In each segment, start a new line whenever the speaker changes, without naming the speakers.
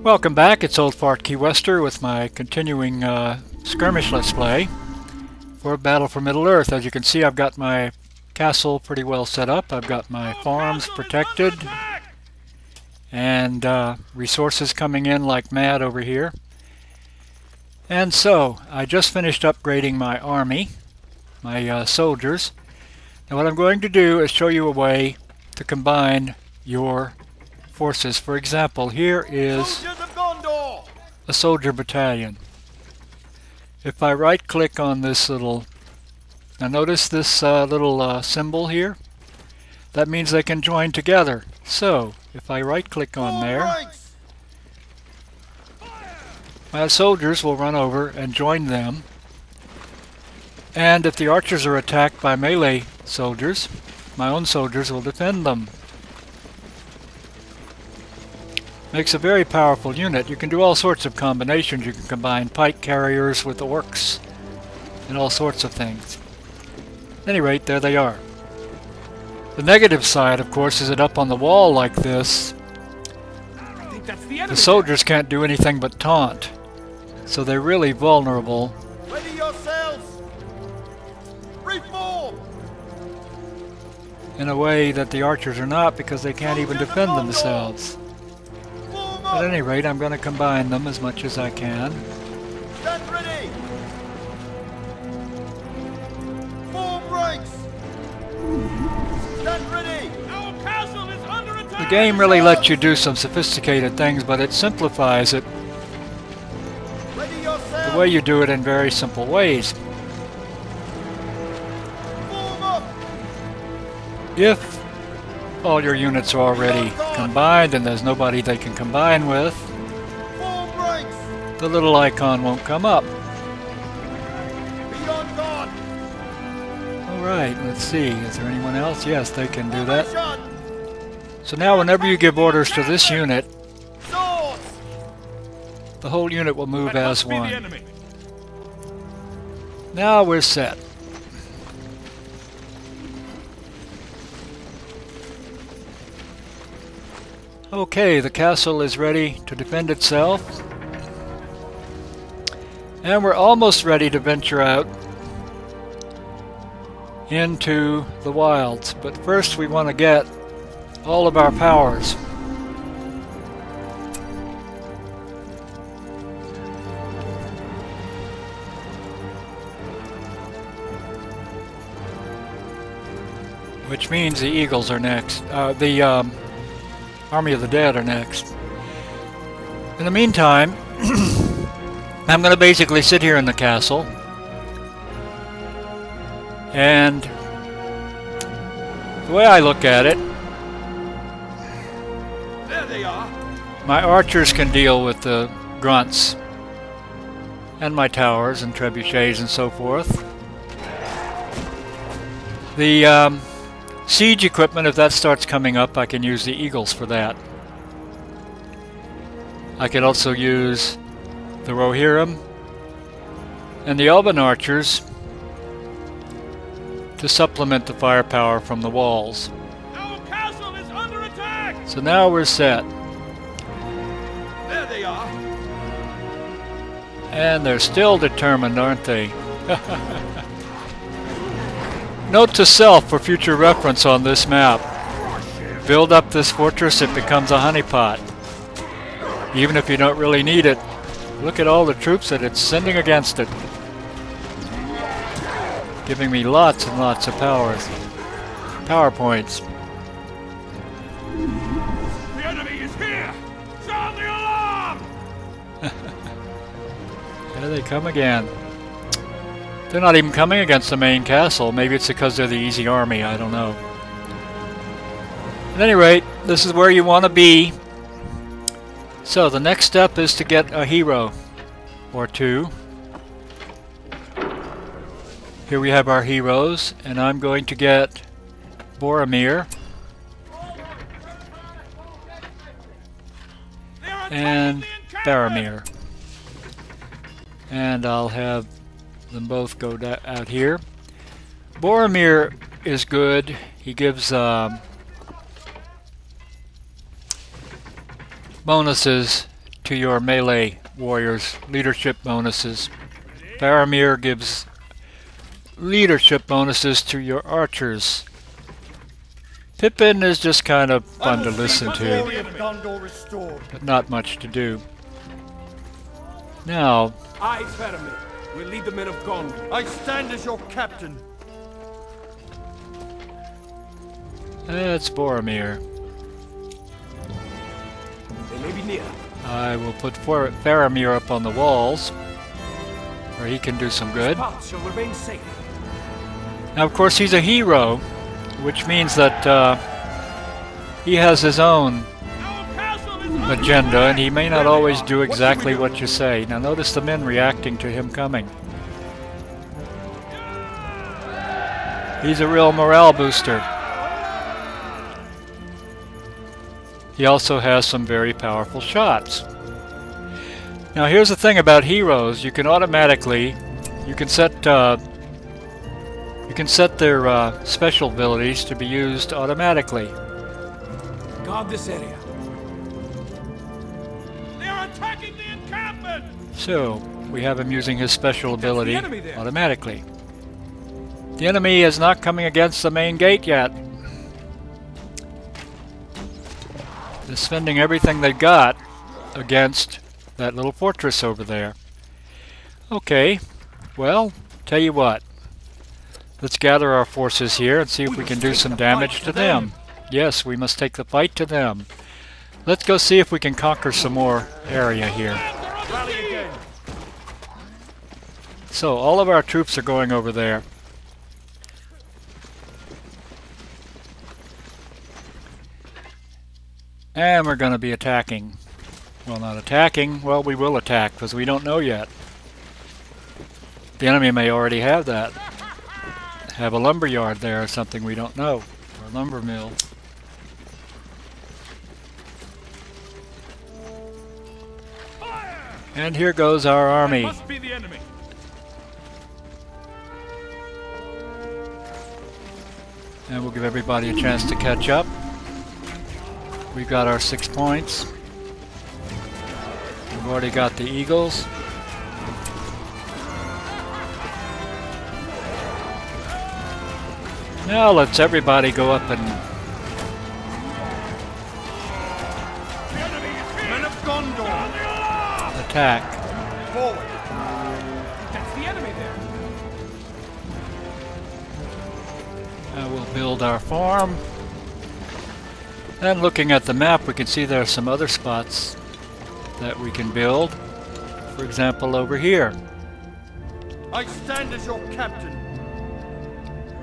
Welcome back, it's Old Fart Key Wester with my continuing Skirmish Let's Play for Battle for Middle-earth. As you can see, I've got my castle pretty well set up. I've got my farms protected and resources coming in like mad over here. And so, I just finished upgrading my army, my soldiers. And what I'm going to do is show you a way to combine your forces. For example, here is a soldier battalion. If I right click on this little, now notice this little symbol here, that means they can join together. So if I right click on there, my soldiers will run over and join them, and if the archers are attacked by melee soldiers, my own soldiers will defend them. Makes a very powerful unit. You can do all sorts of combinations. You can combine pike carriers with orcs and all sorts of things. At any rate, there they are. The negative side, of course, is that up on the wall like this, the soldiers can't do anything but taunt. So they're really vulnerable.
Ready yourselves! Reform!
In a way that the archers are not, because they can't even defend themselves. At any rate, I'm going to combine them as much as I can.
Stand ready! Form ranks! Stand ready! Our castle is under attack!
The game really lets you do some sophisticated things, but it simplifies it.
Ready yourselves!
The way you do it in very simple ways.
Form up!
If all your units are already combined and there's nobody they can combine with,
Form ranks!
the little icon won't come up.
Be on guard!
Alright, let's see. Is there anyone else? Yes, they can do that.
Formation!
So now whenever you give orders to this unit,
Swords!
the whole unit will move
That
as
must be the
one.
enemy.
Now we're set. Okay, the castle is ready to defend itself. And we're almost ready to venture out into the wilds. But first we want to get all of our powers. Which means the eagles are next. Army of the Dead are next. In the meantime, I'm going to basically sit here in the castle and the way I look at it,
There they are!
my archers can deal with the grunts and my towers and trebuchets and so forth. The siege equipment, if that starts coming up, I can use the eagles for that. I can also use the Rohirrim and the Elven archers to supplement the firepower from the walls.
Our castle is under attack!
So now we're set.
There they are!
And they're still determined, aren't they? Note to self for future reference on this map. Build up this fortress, it becomes a honeypot. Even if you don't really need it. Look at all the troops that it's sending against it. Giving me lots and lots of powers. Power points.
The enemy is here! Sound the alarm!
There they come again. They're not even coming against the main castle. Maybe it's because they're the easy army, I don't know. At any rate, this is where you want to be. So the next step is to get a hero or two. Here we have our heroes, and I'm going to get Boromir and Faramir. And I'll have them both go out here. Boromir is good. He gives bonuses to your melee warriors leadership bonuses. Faramir gives leadership bonuses to your archers. Pippin is just kind of fun to listen to, but not much to do. Now,
I, Faramir, will lead the men of Gondor.
I stand as your captain.
that's Boromir.
They may be near.
I will put Faramir up on the walls, where he can do some good.
Paths shall remain safe.
Now, of course, he's a hero, which means that he has his own agenda, and he may not always do exactly what you say. Now, notice the men reacting to him coming. He's a real morale booster. He also has some very powerful shots. Now, here's the thing about heroes: you can automatically, you can set their special abilities to be used automatically.
Guard this area. They are attacking the encampment!
So, we have him using his special ability automatically. The enemy is not coming against the main gate yet. They're spending everything they got against that little fortress over there. Okay, well, tell you what. Let's gather our forces here and see if we can do some damage to them. Yes, we must take the fight to them. Let's go see if we can conquer some more area here. So, all of our troops are going over there. And we're going to be attacking. Well, not attacking. Well, we will attack, because we don't know yet. The enemy may already have that. Have a lumber yard there or something we don't know. Or a lumber mill. And here goes our army.
Must be the enemy.
And we'll give everybody a chance to catch up. We've got our 6 points. We've already got the eagles. Now let's everybody go up and
Men of Gondor,
attack.
forward.
That's the enemy there.
We'll build our farm. And looking at the map, we can see there are some other spots that we can build. For example, over here.
I stand as your captain.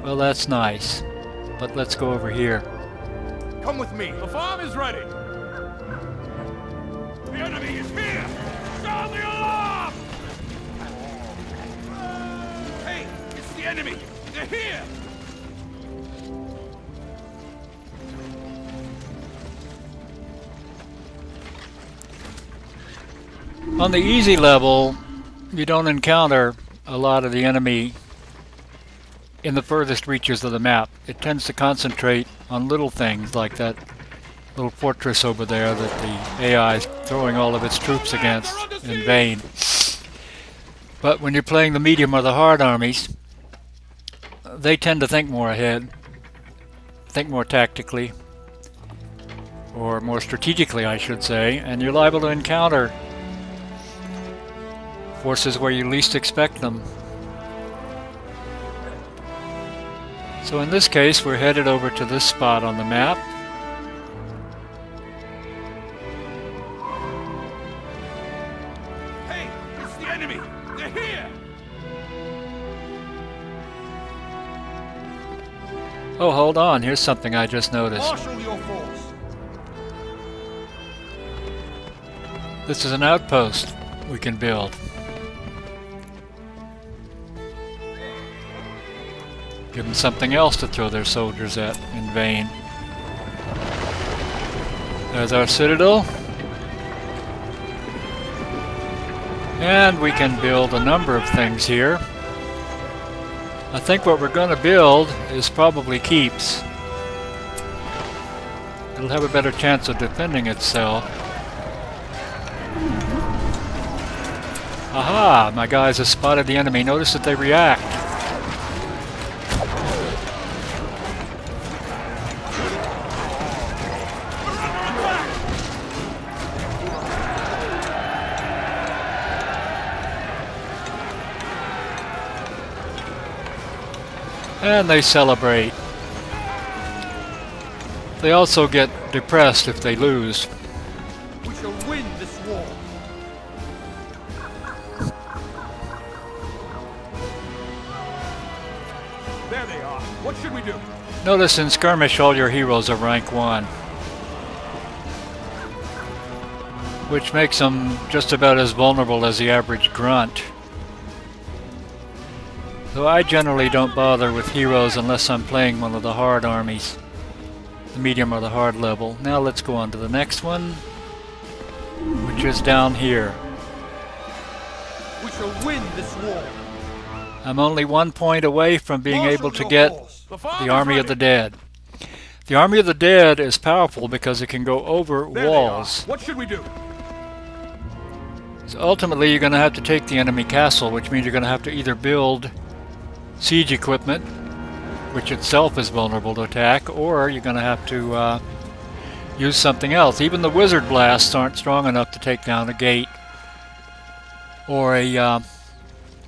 Well, that's nice. But let's go over here.
Come with me.
The farm is ready. The enemy is here. Sound the alarm! Hey, it's the enemy. They're here.
On the easy level, you don't encounter a lot of the enemy in the furthest reaches of the map. It tends to concentrate on little things like that little fortress over there that the AI is throwing all of its troops against in vain. But when you're playing the medium or the hard armies, they tend to think more ahead, think more tactically, or more strategically, I should say, and you're liable to encounter forces where you least expect them. So in this case, we're headed over to this spot on the map.
Hey, it's the enemy. They're here.
Oh, hold on. Here's something I just noticed.
Marshal your force.
This is an outpost we can build. Give them something else to throw their soldiers at in vain. There's our citadel. And we can build a number of things here. I think what we're going to build is probably keeps. It'll have a better chance of defending itself. Aha! My guys have spotted the enemy. Notice that they react. And they celebrate. They also get depressed if they lose.
We shall win this war.
There they are. What should we do?
Notice in Skirmish all your heroes are rank 1. Which makes them just about as vulnerable as the average grunt. So I generally don't bother with heroes unless I'm playing one of the hard armies. The medium or the hard level. Now let's go on to the next one, which is down here.
We shall win this war.
I'm only 1 point away from being able to get the Army of the Dead. The Army of the Dead is powerful because it can go over
There
walls.
they are. What should we do?
So ultimately you're going to have to take the enemy castle, which means you're going to have to either build siege equipment, which itself is vulnerable to attack, or you're going to have to use something else. Even the wizard blasts aren't strong enough to take down a gate or a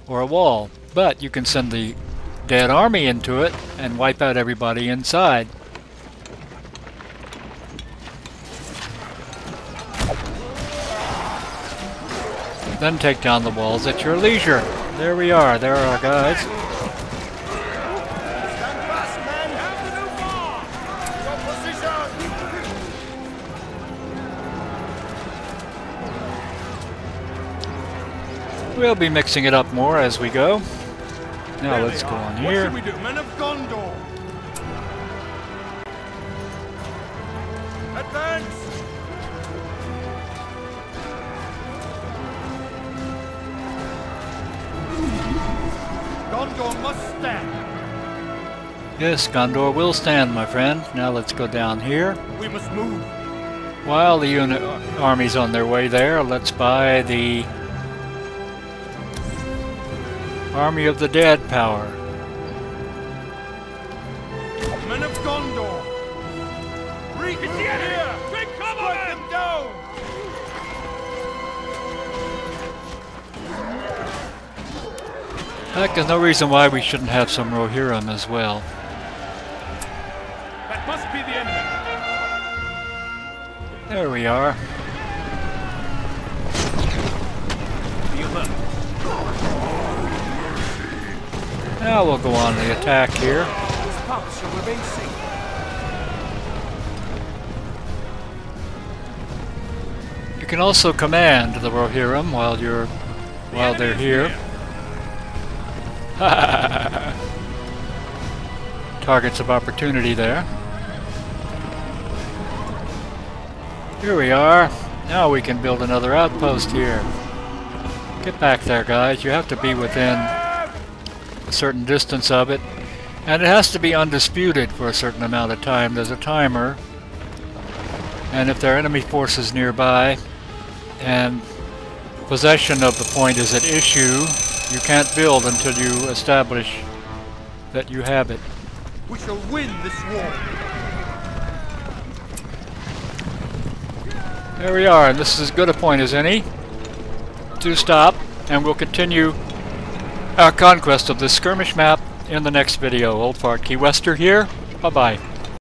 wall. But you can send the dead army into it and wipe out everybody inside. Then take down the walls at your leisure. There we are. There are our guys.
Stand fast, men. Your position.
We'll be mixing it up more as we go. Now
There
let's
they
go
are.
on
What
here.
should we do?
Men of Gondor. Advance. Gondor must stand.
Yes, Gondor will stand, my friend. Now let's go down here.
We must move.
While the army's on their way there, let's buy the Army of the Dead power.
Men of Gondor. Reach here.
Big cover,
Strike
men!
them down.
Heck, there's no reason why we shouldn't have some Rohirrim as well.
That must be the enemy.
There we are.
Be alert.
Now we'll go on the attack here.
This path shall remain safe.
You can also command the Rohirrim while they're here. Targets of opportunity there. Here we are. Now we can build another outpost here. Get back there, guys. You have to be within a certain distance of it. And it has to be undisputed for a certain amount of time. There's a timer. And if there are enemy forces nearby and possession of the point is at issue, you can't build until you establish that you have it.
We shall win this war.
There we are, and this is as good a point as any to stop, and we'll continue our conquest of this skirmish map in the next video. Old Fart Key Wester here. Bye-bye.